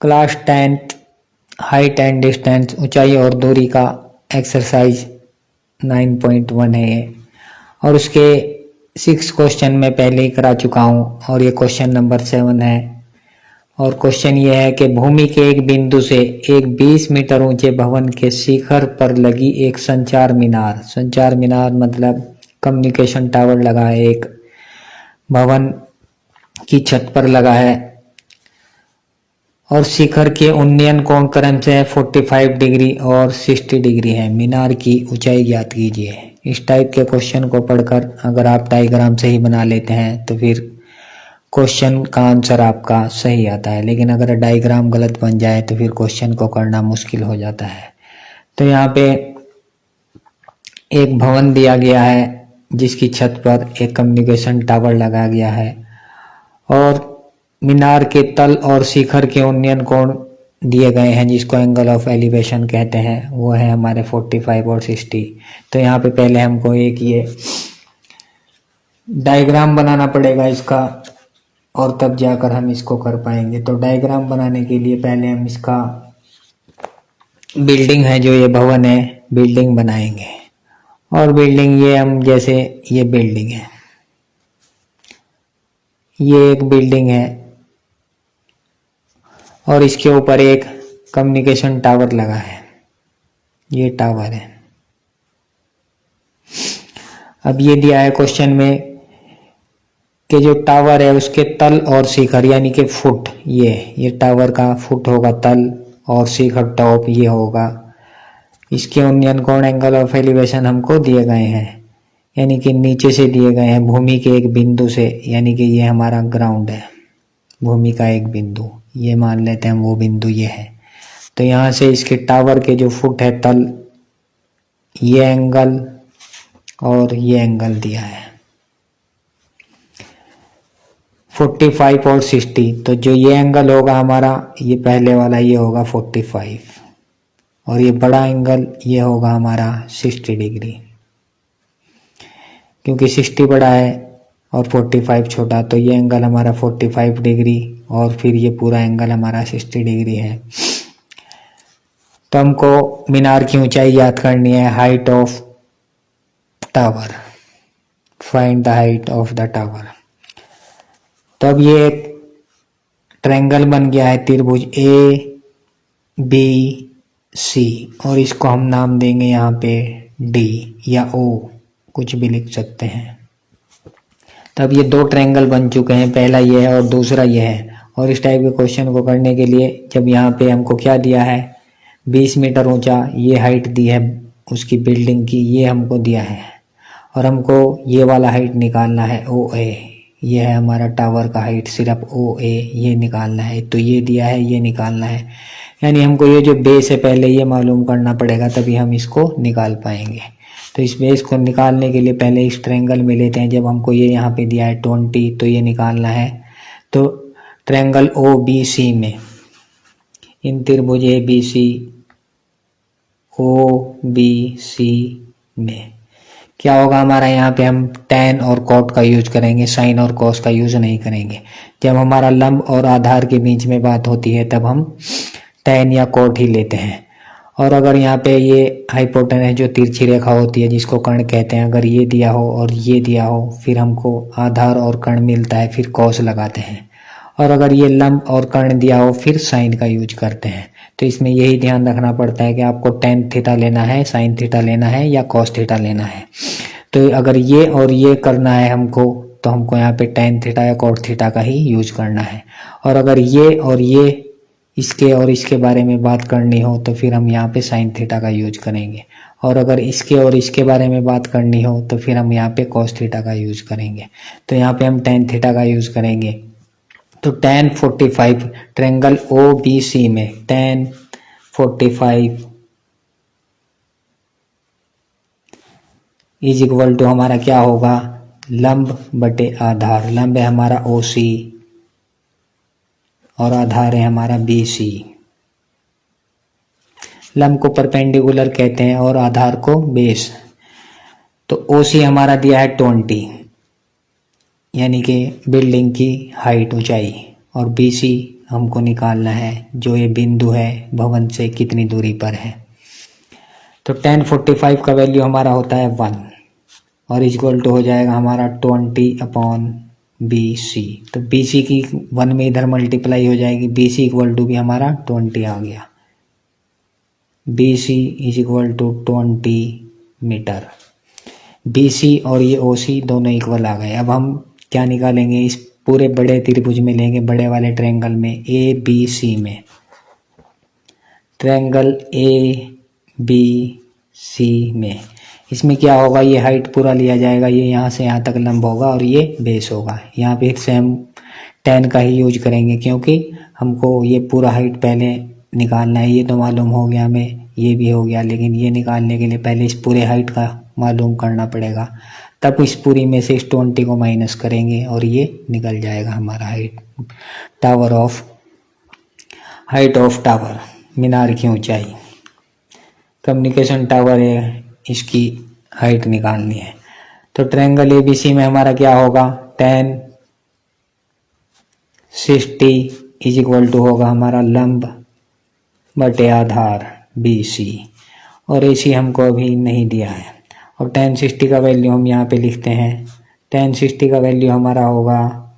Class 10th height and distance, ऊंचाई और दूरी का एक्सरसाइज 9.1 है ये। और उसके 6 क्वेश्चन मैं पहले ही करा चुका हूँ और ये क्वेश्चन नंबर 7 है। और क्वेश्चन ये है कि भूमि के एक बिंदु से एक 20 मीटर ऊंचे भवन के शिखर पर लगी एक संचार मीनार मतलब कम्युनिकेशन टावर लगा है, एक भवन की छत पर लगा है और शिखर के उन्नयन कोण क्रमशः 45 डिग्री और 60 डिग्री है। मीनार की ऊंचाई ज्ञात कीजिए। इस टाइप के क्वेश्चन को पढ़कर अगर आप डायग्राम सही बना लेते हैं तो फिर क्वेश्चन का आंसर आपका सही आता है, लेकिन अगर डायग्राम गलत बन जाए तो फिर क्वेश्चन को करना मुश्किल हो जाता है। तो यहाँ पे एक भवन दिया गया है जिसकी छत पर एक कम्युनिकेशन टावर लगाया गया है और मीनार के तल और शिखर के उन्नयन कोण दिए गए हैं जिसको एंगल ऑफ एलिवेशन कहते हैं, वो है हमारे 45 और 60। तो यहाँ पे पहले हमको एक ये डायग्राम बनाना पड़ेगा इसका और तब जाकर हम इसको कर पाएंगे। तो डायग्राम बनाने के लिए पहले हम इसका बिल्डिंग है जो ये भवन है बिल्डिंग बनाएंगे। और बिल्डिंग ये हम जैसे ये बिल्डिंग है, ये एक बिल्डिंग है और इसके ऊपर एक कम्युनिकेशन टावर लगा है, ये टावर है। अब ये दिया है क्वेश्चन में कि जो टावर है उसके तल और शिखर यानी कि फुट, ये टावर का फुट होगा तल और शिखर टॉप ये होगा, इसके उन्नयन कोण एंगल ऑफ एलिवेशन हमको दिए गए हैं यानी कि नीचे से दिए गए हैं भूमि के एक बिंदु से, यानी कि ये हमारा ग्राउंड है, भूमि का एक बिंदु, ये मान लेते हैं वो बिंदु ये है। तो यहाँ से इसके टावर के जो फुट है तल, ये एंगल और ये एंगल दिया है 45 और 60। तो जो ये एंगल होगा हमारा, ये पहले वाला ये होगा 45 और ये बड़ा एंगल ये होगा हमारा 60 डिग्री, क्योंकि 60 बड़ा है और 45 छोटा, तो ये एंगल हमारा 45 डिग्री और फिर ये पूरा एंगल हमारा 60 डिग्री है। तो हमको मीनार की ऊंचाई याद करनी है, height of tower, find the height of the tower. तो अब ये एक ट्रायंगल बन गया है त्रिभुज ABC और इसको हम नाम देंगे यहाँ पे D या O, कुछ भी लिख सकते हैं। तब ये दो ट्रायंगल बन चुके हैं, पहला ये है और दूसरा ये है। और इस टाइप के क्वेश्चन को करने के लिए जब यहाँ पे हमको क्या दिया है 20 मीटर ऊंचा ये हाइट दी है उसकी बिल्डिंग की, ये हमको दिया है और हमको ये वाला हाइट निकालना है OA, ये है हमारा टावर का हाइट सिर्फ OA ये निकालना है। तो ये दिया है ये निकालना है, यानी हमको ये जो बेस है पहले ये मालूम करना पड़ेगा तभी हम इसको निकाल पाएंगे। तो इस बेस को निकालने के लिए पहले इस ट्रायंगल में लेते हैं, जब हमको ये यहाँ पे दिया है 20 तो ये निकालना है। तो ट्रायंगल OBC में इन त्रिभुज ABC OBC में क्या होगा हमारा, यहाँ पे हम tan और cot का यूज करेंगे, sin और cos का यूज नहीं करेंगे। जब हमारा लंब और आधार के बीच में बात होती है तब हम tan या cot ही लेते हैं। और अगर यहाँ पे ये हाइपोटेनस जो तिरछी रेखा होती है जिसको कर्ण कहते हैं, अगर ये दिया हो और ये दिया हो फिर हमको आधार और कर्ण मिलता है फिर cos लगाते हैं। और अगर ये लंब और कर्ण दिया हो फिर साइन का यूज करते हैं। तो इसमें यही ध्यान रखना पड़ता है कि आपको tan थीटा लेना है, sin थीटा लेना है या cos थीटा लेना है। तो अगर ये और ये करना है हमको तो हमको यहाँ पे tan थीटा या cos थीटा का ही यूज करना है। और अगर ये और ये इसके और इसके बारे में बात करनी हो तो फिर हम यहाँ पे sin थीटा का यूज करेंगे। और अगर इसके और इसके बारे में बात करनी हो तो फिर हम यहाँ पे cos थीटा का यूज करेंगे। तो यहाँ पे हम tan थीटा का यूज करेंगे। तो tan 45 ट्रायंगल OBC में tan 45 इज इक्वल टू हमारा क्या होगा, लंब बटे आधार। लंब है हमारा OC और आधार है हमारा BC। लंब को परपेंडिकुलर कहते हैं और आधार को बेस। तो OC हमारा दिया है 20 यानी कि बिल्डिंग की हाइट ऊंचाई, और BC हमको निकालना है, जो ये बिंदु है भवन से कितनी दूरी पर है। तो tan 45 का वैल्यू हमारा होता है 1 और इक्वल टू हो जाएगा हमारा 20/BC। तो BC की 1 में इधर मल्टीप्लाई हो जाएगी, BC इक्वल टू भी हमारा 20 आ गया। BC is equal to 20 metre. BC और ये OC दोनों इक्वल आ गए। अब हम क्या निकालेंगे, इस पूरे बड़े त्रिभुज में लेंगे, बड़े वाले ट्रायंगल में ABC में, ट्रायंगल ABC में इसमें क्या होगा, ये हाइट पूरा लिया जाएगा, ये यहाँ से यहाँ तक लंब होगा और ये बेस होगा। यहाँ पे फिर से हम tan का ही यूज करेंगे क्योंकि हमको ये पूरा हाइट पहले निकालना है। ये तो मालूम हो गया हमें, ये भी हो गया, लेकिन ये निकालने के लिए पहले इस पूरे हाइट का मालूम करना पड़ेगा। तब इस पूरी में से इस 20 को माइनस करेंगे और ये निकल जाएगा हमारा हाइट ऑफ टावर, मीनार की ऊंचाई। कम्युनिकेशन टावर है, इसकी हाइट निकालनी है। तो ट्रायंगल ABC में हमारा क्या होगा, tan 60 इज इक्वल टू होगा हमारा लंब बटे आधार BC, और AC हमको अभी नहीं दिया है। और tan 60 का वैल्यू हम यहाँ पे लिखते हैं, tan 60 का वैल्यू हमारा होगा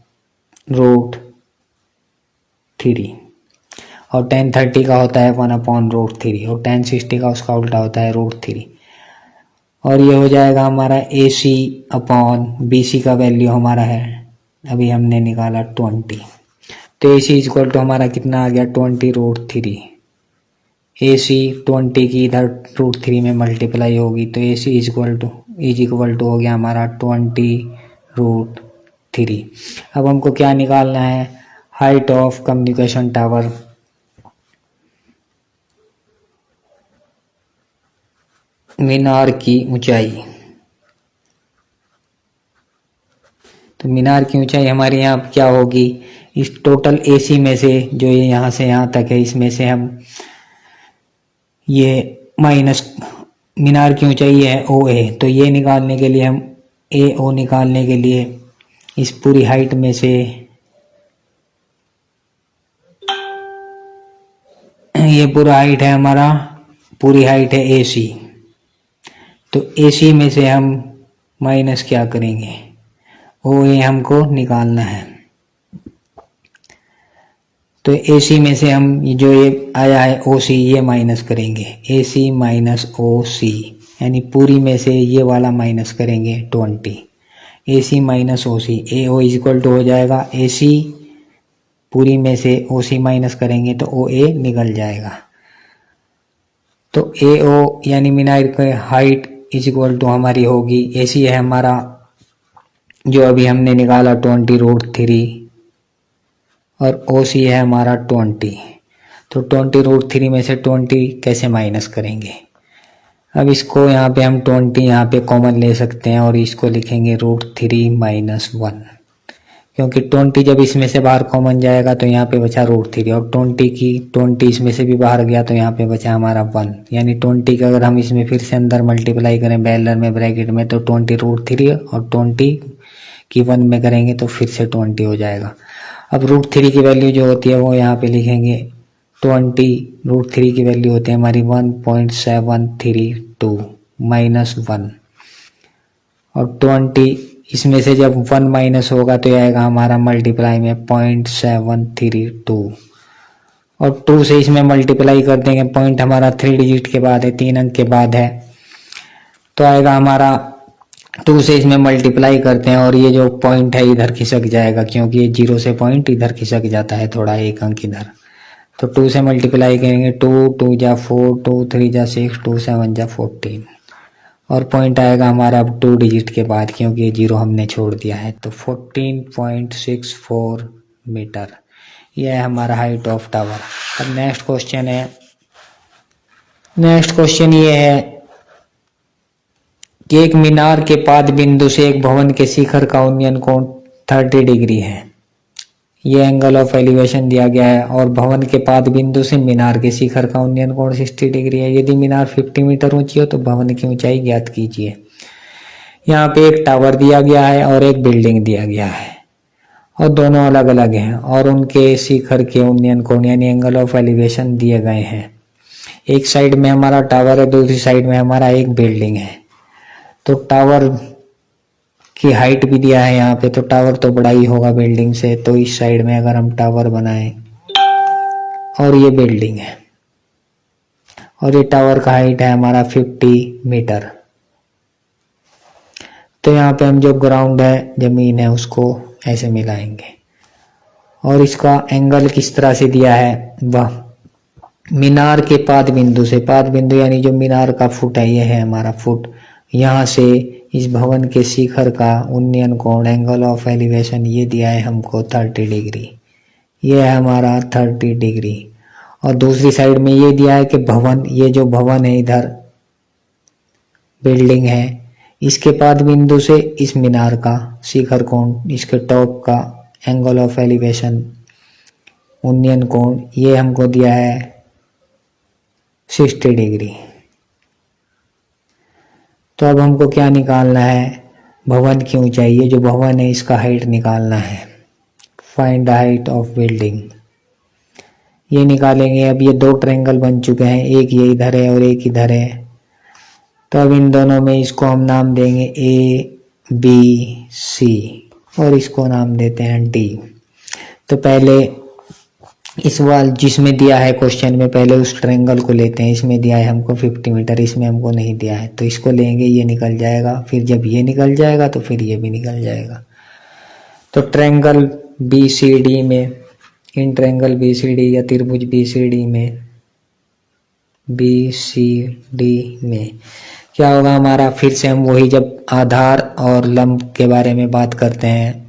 √3 और tan 30 का होता है 1/√3 और tan 60 का उसका उल्टा होता है √3। और ये हो जाएगा हमारा AC/BC का वैल्यू हमारा है, अभी हमने निकाला 20। तो AC इक्वल टू हमारा कितना आ गया, 20√3। AC 20 की इधर √3 में मल्टीप्लाई होगी, तो AC इज इक्वल टू हो गया हमारा 20√3। अब हमको क्या निकालना है, हाइट ऑफ कम्युनिकेशन टावर। मीनार की ऊंचाई। तो मीनार की ऊंचाई हमारे यहाँ क्या होगी, इस टोटल AC में से जो ये यहाँ से यहाँ तक है, इसमें से हम ये माइनस मीनार की ऊंचाई है OA, तो ये निकालने के लिए हम AO निकालने के लिए इस पूरी हाइट में से ये पूरा हाइट है हमारा, पूरी हाइट है AC, तो AC में से हम माइनस क्या करेंगे, OA हमको निकालना है। तो AC में से हम जो ये आया है OC ये माइनस करेंगे, AC माइनस OC, यानी पूरी में से ये वाला माइनस करेंगे 20, AC minus OC। AO is equal to हो जाएगा AC पूरी में से OC माइनस करेंगे तो OA निकल जाएगा। तो AO यानी मीनार की हाइट इज इक्वल टू हमारी होगी, AC है हमारा जो अभी हमने निकाला 20√3 और OC है हमारा 20। तो 20√3 में से 20 कैसे माइनस करेंगे, अब इसको यहाँ पे हम 20 यहाँ पे कॉमन ले सकते हैं और इसको लिखेंगे √3 - 1, क्योंकि 20 जब इसमें से बाहर कॉमन जाएगा तो यहाँ पे बचा √3 और 20 इसमें से भी बाहर गया तो यहाँ पे बचा हमारा 1, यानी 20 का अगर हम इसमें फिर से अंदर मल्टीप्लाई करें बैलर में ब्रैकेट में तो 20√3 और 20 की 1 में करेंगे तो फिर से 20 हो जाएगा। अब √3 की वैल्यू जो होती है वो यहाँ पे लिखेंगे 20, √3 की वैल्यू होती है हमारी 1.732 - 1 और 20 इसमें से जब 1 माइनस होगा तो आएगा हमारा मल्टीप्लाई में 0.732 और 2 से इसमें मल्टीप्लाई कर देंगे, पॉइंट हमारा 3 डिजिट के बाद है, 3 अंक के बाद है, तो आएगा हमारा 2 से इसमें मल्टीप्लाई करते हैं और ये जो पॉइंट है इधर खिसक जाएगा क्योंकि ये 0 से पॉइंट इधर खिसक जाता है थोड़ा, एक अंक इधर। तो 2 से मल्टीप्लाई करेंगे, 2 जा 4, 2 3 जा 6, 2 7 जा 14 और पॉइंट आएगा हमारा अब 2 डिजिट के बाद क्योंकि ये 0 हमने छोड़ दिया है, तो 14.64 मीटर यह है हमारा हाइट ऑफ टावर। अब नेक्स्ट क्वेश्चन ये है कि एक मीनार के पाद बिंदु से एक भवन के शिखर का उन्नयन कोण 30 डिग्री है, ये एंगल ऑफ एलिवेशन दिया गया है और भवन के पाद बिंदु से मीनार के शिखर का उन्नयन कोण 60 डिग्री है। यदि मीनार 50 मीटर ऊंची हो तो भवन की ऊंचाई ज्ञात कीजिए। यहाँ पे एक टावर दिया गया है और एक बिल्डिंग दिया गया है और दोनों अलग अलग हैं और उनके शिखर के उन्नयन कोण यानी एंगल ऑफ एलिवेशन दिए गए हैं। एक साइड में हमारा टावर है, दूसरी साइड में हमारा एक बिल्डिंग है। तो टावर की हाइट भी दिया है यहाँ पे, तो टावर तो बड़ा ही होगा बिल्डिंग से। तो इस साइड में अगर हम टावर बनाएं और ये बिल्डिंग है और ये टावर का हाइट है हमारा 50 मीटर, तो यहाँ पे हम जो ग्राउंड है, जमीन है, उसको ऐसे मिलाएंगे। और इसका एंगल किस तरह से दिया है, वह मीनार के पाद बिंदु से, पाद बिंदु यानी जो मीनार का फुट है, यह है हमारा फुट, यहाँ से इस भवन के शिखर का उन्नयन कोण एंगल ऑफ एलिवेशन ये दिया है हमको 30 डिग्री, ये है हमारा 30 डिग्री। और दूसरी साइड में ये दिया है कि भवन, ये जो भवन है इधर बिल्डिंग है, इसके पाद बिंदु से इस मीनार का शिखर कोण, इसके टॉप का एंगल ऑफ एलिवेशन उन्नयन कोण ये हमको दिया है 60 डिग्री। तो अब हमको क्या निकालना है, भवन की ऊंचाई, ये जो भवन है इसका हाइट निकालना है। Find the height of building, ये निकालेंगे। अब ये दो ट्रायंगल बन चुके हैं, एक ये इधर है और एक इधर है। तो अब इन दोनों में इसको हम नाम देंगे ABC और इसको नाम देते हैं D। तो पहले इस वाल जिसमें दिया है क्वेश्चन में, पहले उस ट्रायंगल को लेते हैं। इसमें दिया है हमको 50 मीटर, इसमें हमको नहीं दिया है, तो इसको लेंगे, ये निकल जाएगा। फिर जब ये निकल जाएगा तो फिर ये भी निकल जाएगा। तो ट्रायंगल BCD में, इन ट्रायंगल BCD या त्रिभुज BCD में क्या होगा हमारा, फिर से हम वही, जब आधार और लंब के बारे में बात करते हैं,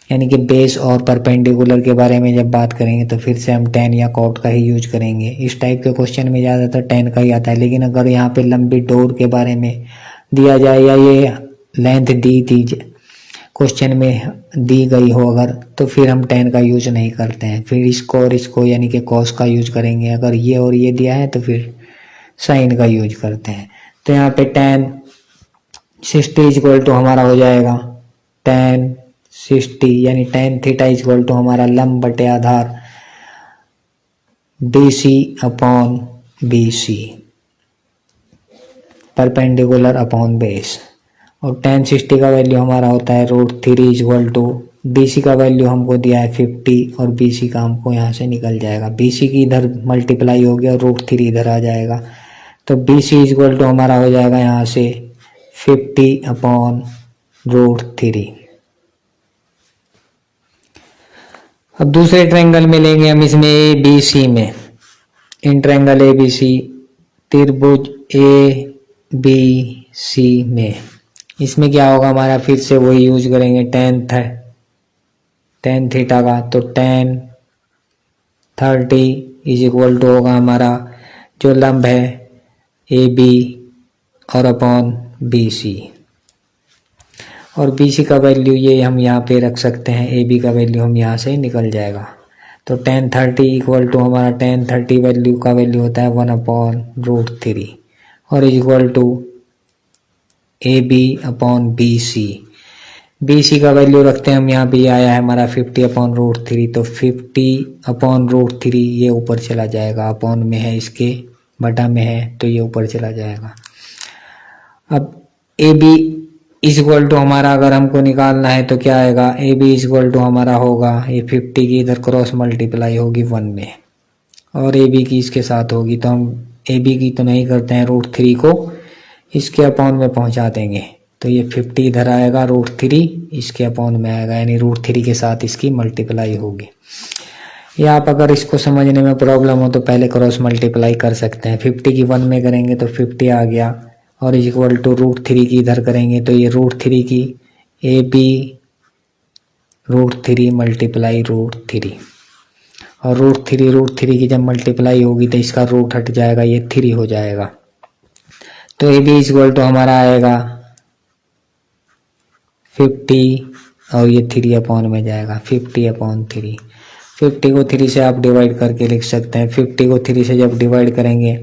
यानी कि बेस और परपेंडिकुलर के बारे में जब बात करेंगे, तो फिर से हम tan या cot का ही यूज करेंगे। इस टाइप के क्वेश्चन में ज़्यादातर tan का ही आता है। लेकिन अगर यहाँ पे लंबी डोर के बारे में दिया जाए या ये लेंथ दी थी क्वेश्चन में दी गई हो अगर, तो फिर हम tan का यूज नहीं करते हैं। फिर इसको और इसको यानी कि cos का यूज करेंगे। अगर ये और ये दिया है तो फिर sin का यूज करते हैं। तो यहाँ पे tan 60 इक्वल टू हमारा हो जाएगा tan 60 यानी tan थीटा इक्वल टू हमारा लंब बटे आधार DC upon BC, perpendicular upon base. और tan 60 का वैल्यू हमारा होता है √3 इक्वल टू BC का वैल्यू हमको दिया है 50 और BC का हमको यहाँ से निकल जाएगा। BC की इधर मल्टीप्लाई हो गया और √3 इधर आ जाएगा। तो BC इक्वल टू हमारा हो जाएगा यहाँ से 50 अपॉन √3। अब दूसरे ट्रायंगल में लेंगे हम, इसमें ABC में, इन ट्रायंगल ABC त्रिभुज ABC में, इसमें क्या होगा हमारा, फिर से वही यूज करेंगे tan थीटा का। तो tan 30 इज इक्वल टू होगा हमारा जो लंब है AB और अपॉन BC। और BC का वैल्यू ये हम यहाँ पे रख सकते हैं, AB का वैल्यू हम यहाँ से निकल जाएगा। तो tan 30 इक्वल टू हमारा tan 30 वैल्यू का वैल्यू होता है 1/√3 और equal to AB upon BC। BC का वैल्यू रखते हैं हम यहाँ पे, आया है हमारा 50/√3। तो 50/√3 ये ऊपर चला जाएगा, अपॉन में है इसके, बटा में है, तो ये ऊपर चला जाएगा। अब AB इज इक्वल टू हमारा अगर हमको निकालना है तो क्या आएगा, AB इज इक्वल टू हमारा होगा, ये 50 की इधर क्रॉस मल्टीप्लाई होगी 1 में और AB की इसके साथ होगी। तो हम AB की तो नहीं करते हैं, √3 को इसके अपॉन में पहुंचा देंगे। तो ये 50 इधर आएगा, √3 इसके अपॉन में आएगा, यानी √3 के साथ इसकी मल्टीप्लाई होगी। या आप अगर इसको समझने में प्रॉब्लम हो तो पहले क्रॉस मल्टीप्लाई कर सकते हैं। 50 की 1 में करेंगे तो 50 आ गया और इक्वल टू √3 की इधर करेंगे तो ये √3 की AB √3 मल्टीप्लाई √3 और √3 की जब मल्टीप्लाई होगी तो इसका रूट हट जाएगा, ये 3 हो जाएगा। तो AB इक्वल टू हमारा आएगा 50 और ये 3 अपॉन में जाएगा, 50/3। 50 को 3 से आप डिवाइड करके लिख सकते हैं। 50 को 3 से जब डिवाइड करेंगे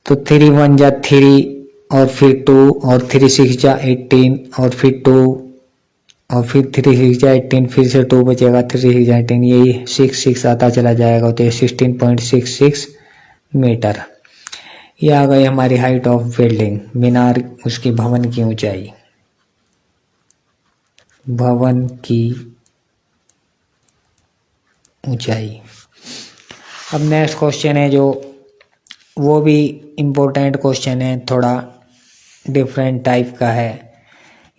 तो 3 1 जा 3 और फिर 2 और 3 6 जा 18 और फिर 2 और फिर 3 6 18, फिर से 2 बचेगा, 3 6 18, यही 6 6 आता चला जाएगा, तो ये 16.66 मीटर। ये आ गई हमारी हाइट ऑफ बिल्डिंग, मीनार, उसकी भवन की ऊंचाई, भवन की ऊंचाई। अब नेक्स्ट क्वेश्चन है जो, वो भी इम्पोर्टेंट क्वेश्चन है, थोड़ा डिफरेंट टाइप का है।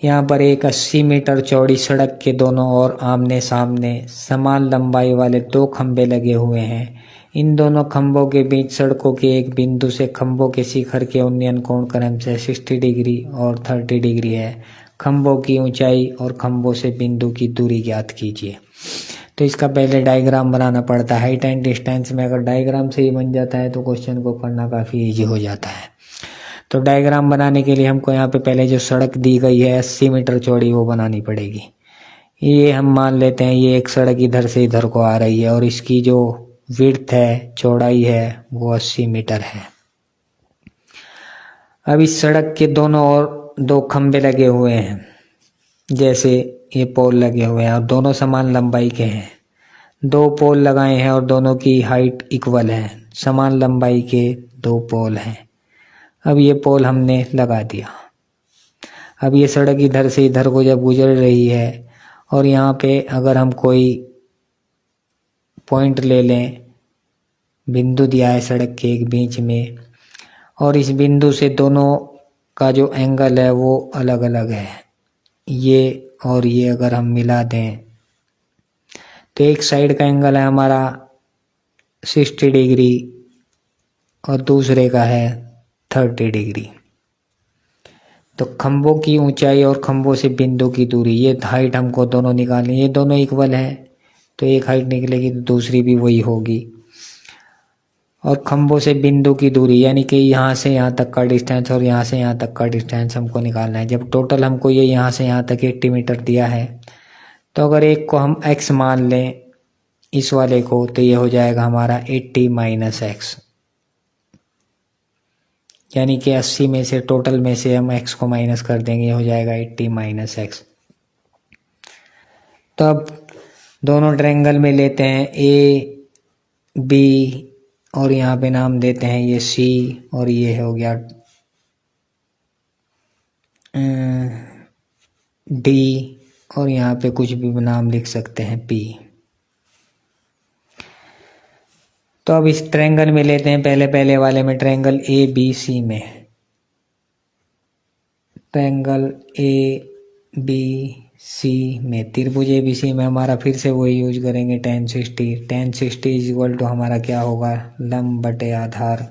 यहाँ पर एक 80 मीटर चौड़ी सड़क के दोनों ओर आमने सामने समान लंबाई वाले 2 खंभे लगे हुए हैं। इन दोनों खंभों के बीच सड़कों के एक बिंदु से खंभों के शिखर के उन्नयन कोण क्रमशः 60 डिग्री और 30 डिग्री है। खंभों की ऊंचाई और खंभों से बिंदु की दूरी ज्ञात कीजिए। तो इसका पहले डायग्राम बनाना पड़ता है। हाइट एंड डिस्टेंस में अगर डायग्राम से ही बन जाता है तो क्वेश्चन को करना काफ़ी इजी हो जाता है। तो डायग्राम बनाने के लिए हमको यहाँ पे पहले जो सड़क दी गई है 80 मीटर चौड़ी, वो बनानी पड़ेगी। ये हम मान लेते हैं ये एक सड़क इधर से इधर को आ रही है और इसकी जो विड्थ है, चौड़ाई है, वो 80 मीटर है। अब इस सड़क के दोनों ओर 2 खंभे लगे हुए हैं, जैसे ये पोल लगे हुए हैं और दोनों समान लंबाई के हैं। 2 पोल लगाए हैं और दोनों की हाइट इक्वल है, समान लंबाई के 2 पोल हैं। अब ये पोल हमने लगा दिया। अब ये सड़क इधर से इधर को जब गुजर रही है और यहाँ पे अगर हम कोई पॉइंट ले लें, बिंदु दिया है सड़क के एक बीच में, और इस बिंदु से दोनों का जो एंगल है वो अलग अलग है, ये और ये अगर हम मिला दें तो एक साइड का एंगल है हमारा 60 डिग्री और दूसरे का है 30 डिग्री। तो खंभों की ऊंचाई और खंभों से बिंदु की दूरी, ये हाइट हमको दोनों निकालनी, ये दोनों इक्वल है तो एक हाइट निकलेगी तो दूसरी भी वही होगी। और खंभों से बिंदु की दूरी यानी कि यहाँ से यहाँ तक का डिस्टेंस और यहाँ से यहाँ तक का डिस्टेंस हमको निकालना है। जब टोटल हमको ये यहाँ से यहाँ तक 80 मीटर दिया है, तो अगर एक को हम x मान लें इस वाले को, तो ये हो जाएगा हमारा 80 माइनस एक्स, यानी कि 80 में से टोटल में से हम x को माइनस कर देंगे, ये हो जाएगा 80 माइनस एक्स। तो अब दोनों ट्रायंगल में लेते हैं a b और यहाँ पे नाम देते हैं ये c और ये हो गया d और यहाँ पे कुछ भी नाम लिख सकते हैं p। तो अब इस ट्रायंगल में लेते हैं, पहले वाले में ट्रायंगल ए बी सी में, ट्रायंगल ए बी सी में त्रिभुज ए बी सी में हमारा फिर से वही यूज करेंगे tan 60। tan 60 is equal to हमारा क्या होगा, लंब बटे आधार,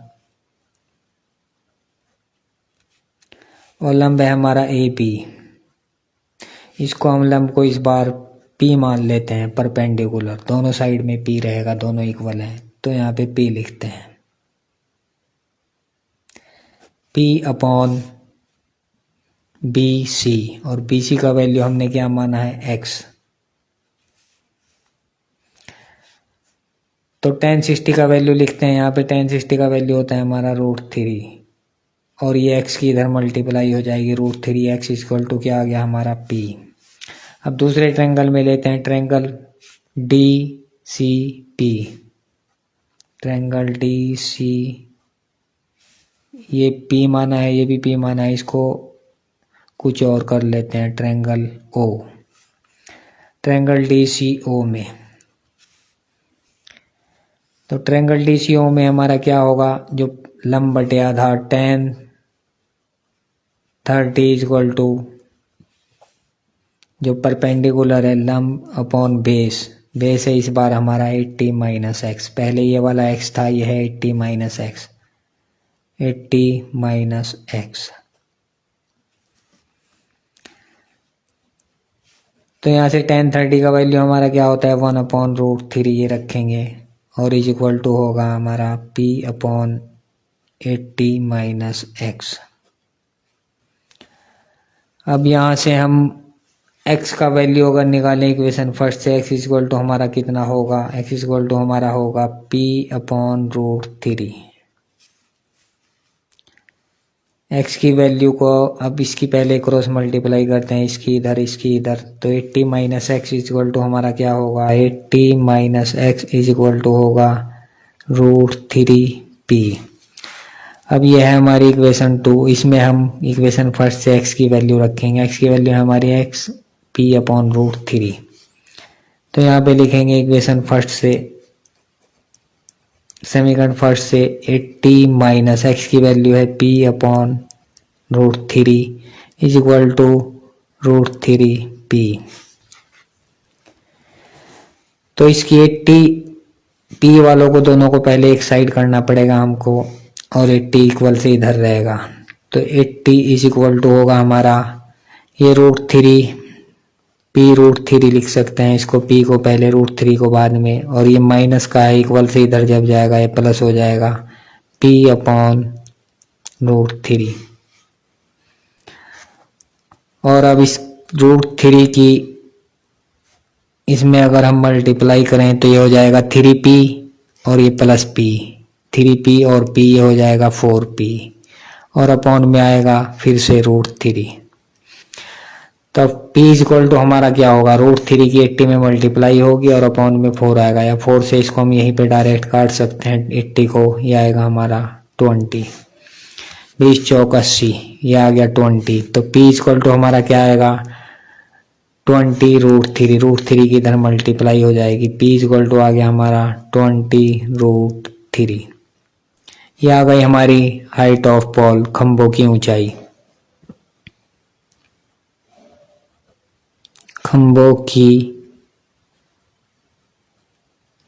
और लंब है हमारा ए बी। इसको हम लंब को इस बार P मान लेते हैं, परपेंडिकुलर, दोनों साइड में P रहेगा, दोनों इक्वल हैं, तो यहाँ पे P लिखते हैं, P अपॉन बी सी, और बी सी का वैल्यू हमने क्या माना है, x। तो tan 60 का वैल्यू लिखते हैं, यहाँ पे tan 60 का वैल्यू होता है हमारा √3 और ये x की इधर मल्टीप्लाई हो जाएगी √3x इक्वल टू क्या आ गया हमारा P। अब दूसरे ट्रायंगल में लेते हैं, triangle D C P, triangle D C, ये P माना है, ये भी P माना है, इसको कुछ और कर लेते हैं, triangle O, triangle D C O में। तो ट्रायंगल डी सी ओ में हमारा क्या होगा, जो लंब बटे आधार tan 30 इक्वल टू जो परपेंडिकुलर है लंब अपॉन बेस, बेस है इस बार हमारा 80 माइनस एक्स, पहले ये वाला x था, ये है 80 माइनस एक्स, 80 माइनस एक्स। तो यहाँ से tan 30 का वैल्यू हमारा क्या होता है, 1 अपॉन √3 ये रखेंगे और इज इक्वल टू होगा हमारा P अपॉन 80 माइनस एक्स। अब यहाँ से हम x का वैल्यू अगर निकालें इक्वेशन फर्स्ट से, x इक्वल टू हमारा कितना होगा, x इक्वल टू हमारा होगा P अपॉन √3, x की वैल्यू को अब इसकी पहले क्रॉस मल्टीप्लाई करते हैं, इसकी इधर, तो 80 minus x is equal to हमारा क्या होगा, 80 minus x is equal to होगा √3p। अब यह है हमारी इक्वेशन 2। इसमें हम इक्वेशन फर्स्ट से x की वैल्यू रखेंगे। x की वैल्यू है हमारी x p अपॉन √3। तो यहाँ पे लिखेंगे इक्वेशन फर्स्ट से, समीकरण फर्स्ट से 80 माइनस एक्स की वैल्यू है p upon √3 is equal to √3p। तो इसकी 80p वालों को दोनों को पहले एक साइड करना पड़ेगा हमको, और 80 इक्वल से इधर रहेगा। तो 80 इज इक्वल टू होगा हमारा ये √3, p √3 लिख सकते हैं इसको, p को पहले √3 को बाद में, और ये माइनस का है, इक्वल से इधर जब जाएगा ये प्लस हो जाएगा, p अपॉन √3। और अब इस √3 की इसमें अगर हम मल्टीप्लाई करें तो ये हो जाएगा 3p और ये प्लस p, 3p और p ये हो जाएगा 4p, और अपॉन में आएगा फिर से √3। तब p इज इक्वल टू हमारा क्या होगा, √3 की 80 में मल्टीप्लाई होगी और अपॉन में 4 आएगा, या 4 से इसको हम यहीं पे डायरेक्ट काट सकते हैं 80 को, ये आएगा हमारा 20, 20 चौक 80, ये आ गया 20। तो p इज इक्वल टू हमारा क्या आएगा 20 √3 की इधर मल्टीप्लाई हो जाएगी, p इज इक्वल टू आ गया हमारा 20 √3। ये आ गई हमारी हाइट ऑफ पोल, खंभों की ऊंचाई, खंभों की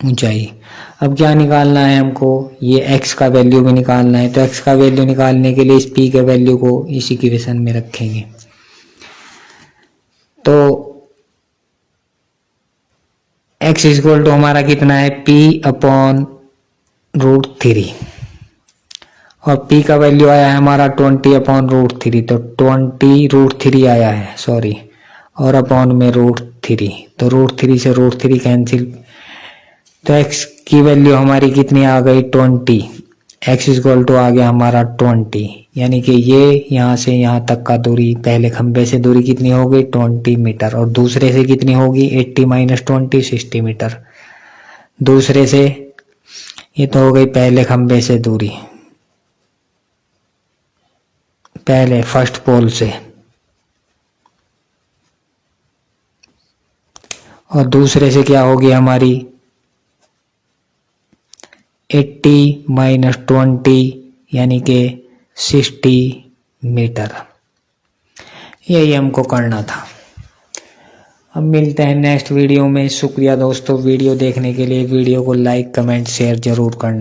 ऊंचाई। अब क्या निकालना है हमको, ये x का वैल्यू भी निकालना है। तो x का वैल्यू निकालने के लिए इस p के वैल्यू को इस इक्वेशन में रखेंगे। तो x इज इक्वल टू हमारा कितना है, p अपॉन √3, और p का वैल्यू आया है हमारा 20 अपॉन √3, तो 20 √3 आया है, सॉरी, और अपॉन में √3, तो √3 से √3 कैंसिल, तो x की वैल्यू हमारी कितनी आ गई 20, x इज इक्वल टू आ गया हमारा 20, यानी कि ये यहाँ से यहाँ तक का दूरी, पहले खंबे से दूरी कितनी हो गई 20 मीटर, और दूसरे से कितनी होगी 80 माइनस 20 60 मीटर। दूसरे से ये तो हो गई पहले खंबे से दूरी, पहले फर्स्ट पोल से, और दूसरे से क्या होगी हमारी 80 माइनस 20 यानी कि 60 मीटर। यही हमको करना था। अब मिलते हैं नेक्स्ट वीडियो में। शुक्रिया दोस्तों वीडियो देखने के लिए। वीडियो को लाइक कमेंट शेयर जरूर करना।